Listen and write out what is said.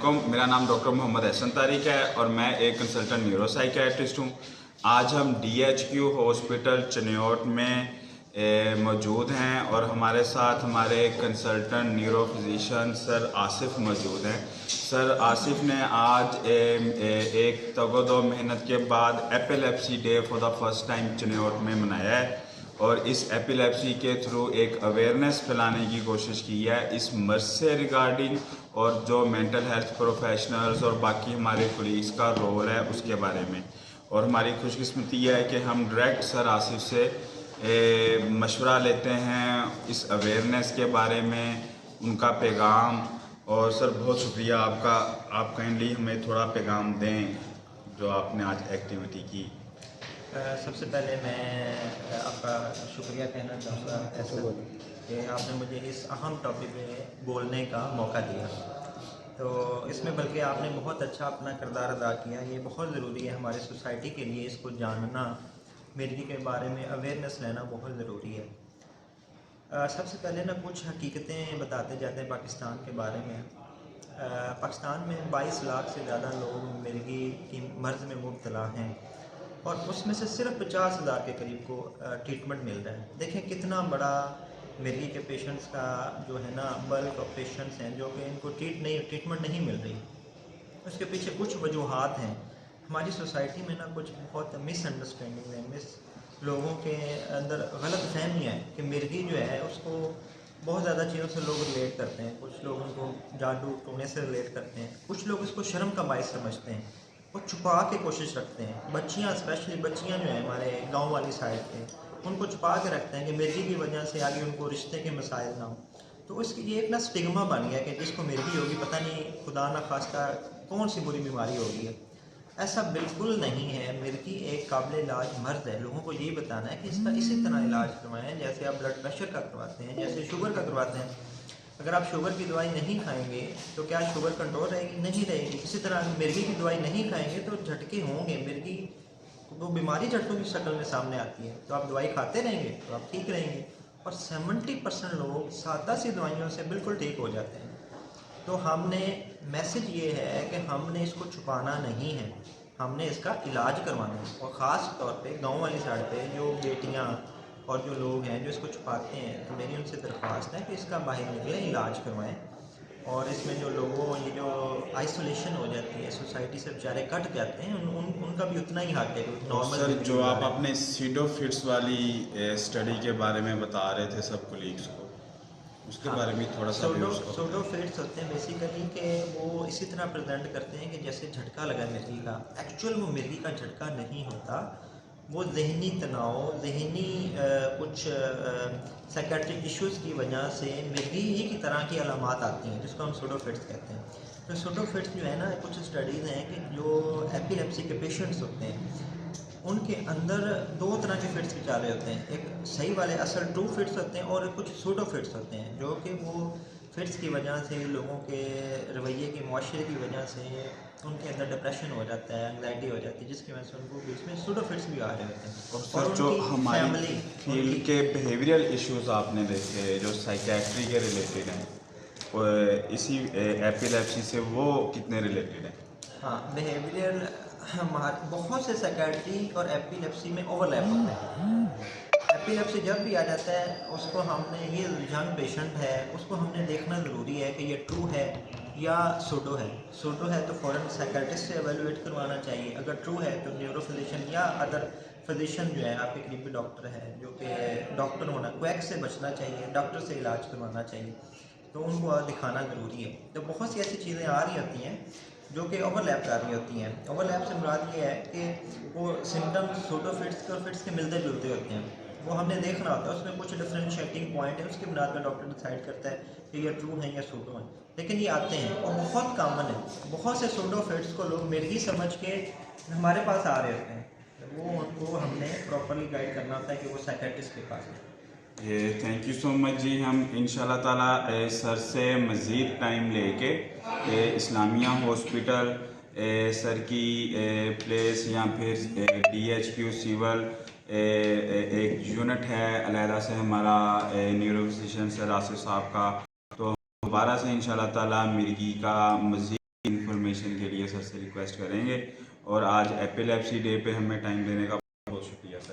अस्सलामुअलैकुम। मेरा नाम डॉक्टर मोहम्मद एहसन तारिक है और मैं एक कंसल्टेंट न्यूरो साइकियाट्रिस्ट हूँ। आज हम DHQ हॉस्पिटल चनियोट में मौजूद हैं और हमारे साथ हमारे consultant neuro physician sir Asif मौजूद हैं। सर आसिफ ने आज एक तगोदो मेहनत के बाद epilepsy day for the first time Chiniot में मनाया है और इस एपिलेप्सी के थ्रू एक अवेयरनेस फैलाने की कोशिश की है इस मर्ज से रिगार्डिंग, और जो मेंटल हेल्थ प्रोफेशनल्स और बाकी हमारे कोलीग्स का रोल है उसके बारे में। और हमारी खुशकिस्मती है कि हम डायरेक्ट सर आसिफ से मशवरा लेते हैं इस अवेयरनेस के बारे में, उनका पैगाम। और सर बहुत शुक्रिया आपका, आप काइंडली हमें थोड़ा पैगाम दें जो आपने आज एक्टिविटी की। सबसे पहले मैं आपका शुक्रिया कहना चाहूँगा ऐसा कि आपने मुझे इस अहम टॉपिक में बोलने का मौका दिया। तो इसमें बल्कि आपने बहुत अच्छा अपना किरदार अदा किया। ये बहुत ज़रूरी है हमारी सोसाइटी के लिए, इसको जानना, मिर्गी के बारे में अवेयरनेस लेना बहुत ज़रूरी है। सबसे पहले ना कुछ हकीकतें बताते जाते हैं पाकिस्तान के बारे में। पाकिस्तान में 22 लाख से ज़्यादा लोग मिर्गी की मर्ज़ में मुब्तला हैं और उसमें से सिर्फ 50,000 के करीब को ट्रीटमेंट मिल रहा है। देखें कितना बड़ा मिर्गी के पेशेंट्स का जो है ना बल्क ऑफ पेशेंट्स हैं जो कि इनको ट्रीटमेंट नहीं मिल रही। उसके पीछे कुछ वजूहात हैं। हमारी सोसाइटी में ना कुछ बहुत मिसअंडरस्टैंडिंग है, लोगों के अंदर गलत फहमियाँ है कि मिर्गी जो है उसको बहुत ज़्यादा चीज़ों से लोग रिलेट करते हैं। कुछ लोग उनको जादू टोने से रिलेट करते हैं, कुछ लोग इसको शर्म का बायस समझते हैं और छुपा के कोशिश रखते हैं। बच्चियाँ, स्पेशली बच्चियाँ जो हैं हमारे गांव वाली साइड पे, उनको छुपा के रखते हैं कि मिर्गी की वजह से आगे उनको रिश्ते के मसाइल ना हो। तो इसकी ये एक ना स्टिग्मा बन गया कि जिसको मिर्गी होगी पता नहीं खुदा ना खास्ता कौन सी बुरी बीमारी होगी है। ऐसा बिल्कुल नहीं है। मिर्गी एक काबिल इलाज मर्ज़ है। लोगों को यही बताना है कि इसका इसी तरह इलाज करवाएं जैसे आप ब्लड प्रेशर का करवाते हैं, जैसे शुगर का करवाते हैं। अगर आप शुगर की दवाई नहीं खाएंगे तो क्या शुगर कंट्रोल रहेगी? नहीं रहेगी। इसी तरह मिर्गी की दवाई नहीं खाएंगे तो झटके होंगे। मिर्गी वो बीमारी झटकों की शक्ल में सामने आती है, तो आप दवाई खाते रहेंगे तो आप ठीक रहेंगे। और 70% लोग सादा सी दवाइयों से बिल्कुल ठीक हो जाते हैं। तो हमने मैसेज ये है कि हमने इसको छुपाना नहीं है, हमने इसका इलाज करवाना है। और ख़ास तौर पे गांव वाली साइड पे जो बेटियां और जो लोग हैं जो इसको छुपाते हैं, तो मेरी उनसे दरख्वास्त है कि इसका बाहर निकले, इलाज करवाएं। और इसमें जो लोगों ये जो आइसोलेशन हो जाती है, सोसाइटी से बेचारे कट जाते हैं, उनका भी उतना ही हक है नॉर्मल। सर जो आप अपने सीडोफिट्स वाली स्टडी के बारे में बता रहे थे सब कोलीग्स को, उसके बारे में थोड़ा सा सूडोफिट्स होते हैं बेसिकली कि वो इसी तरह प्रेजेंट करते हैं कि जैसे झटका लगा मिर्गी का। एक्चुअल वो मिर्गी का झटका नहीं होता, वो जहनी तनाव, जहनी कुछ साइकेट्रिक इश्यूज़ की वजह से मिर्गी ही की तरह की अलामात आती हैं जिसको हम सूडोफिट्स कहते हैं। तो सूडोफिट्स जो है ना, कुछ स्टडीज़ हैं कि जो एपिलेप्सी के पेशेंट्स होते हैं उनके अंदर दो तरह के फिट्स भी चाले होते हैं। एक सही वाले असल ट्रू फिट्स होते हैं और कुछ सूडो फिट्स होते हैं जो कि वो फिट्स की वजह से, लोगों के रवैये की, मुआशरे की वजह से उनके अंदर डिप्रेशन हो जाता है, एंग्जाइटी हो जाती है, जिसकी वजह से उनको बीच में सूडो फिट्स भी आ रहे होते हैं। और जो हमारी फील्ड के बिहेवियरल इश्यूज आपने देखे जो साइकेट्री के रिलेटेड हैं, इसी एपिलेप्सी से वो कितने रिलेटेड हैं? हाँ, बिहेवियरल हमारे बहुत से साइकेट्री और एपिलेप्सी में ओवरलैप होता है। एपिलेप्सी जब भी आ जाता है उसको हमने, ये यंग पेशेंट है, उसको हमने देखना ज़रूरी है कि ये ट्रू है या सूडो है। सूडो है तो फ़ौरन साइकेट्रिस्ट से एवेलुएट करवाना चाहिए। अगर ट्रू है तो न्यूरो फिजिशियन या अदर फिजिशियन जो है, आपके करीबी डॉक्टर है जो कि डॉक्टर होना, क्वैक से बचना चाहिए, डॉक्टर से इलाज करवाना चाहिए, तो उनको दिखाना ज़रूरी है। तो बहुत सी ऐसी चीज़ें आ रही होती हैं जो कि ओवरलैप कर रही होती हैं। ओवरलैप से मुराद ये है कि वो सिम्टम्स सूडोफिट्स के और फिट्स के मिलते जुलते होते हैं, वो हमने देखना होता है। उसमें कुछ डिफरेंशिएटिंग पॉइंट है, उसकी बुनियाद पर डॉक्टर डिसाइड करता है कि ये ट्रू है या सूडो है। लेकिन ये आते हैं और बहुत कॉमन है। बहुत से सूडोफिट्स को लोग मिर्गी समझ के हमारे पास आ रहे होते हैं, तो वो उनको हमने प्रॉपरली गाइड करना होता है कि वो साइकेट्रिस्ट के पास है। ये थैंक यू सो मच जी। हम इंशाल्लाह ताला सर से मज़ीद टाइम लेके इस्लामिया हॉस्पिटल सर की प्लेस या फिर DHQ सिविल एक यूनिट है अलहदा से हमारा न्यूरो फिजिशियन सर आसिफ साहब का, तो दोबारा से इंशाल्लाह ताला मिर्गी का मज़ीद इंफॉर्मेशन के लिए सर से रिक्वेस्ट करेंगे। और आज एपिलेप्सी डे पे हमें टाइम देने का बहुत शुक्रिया सर।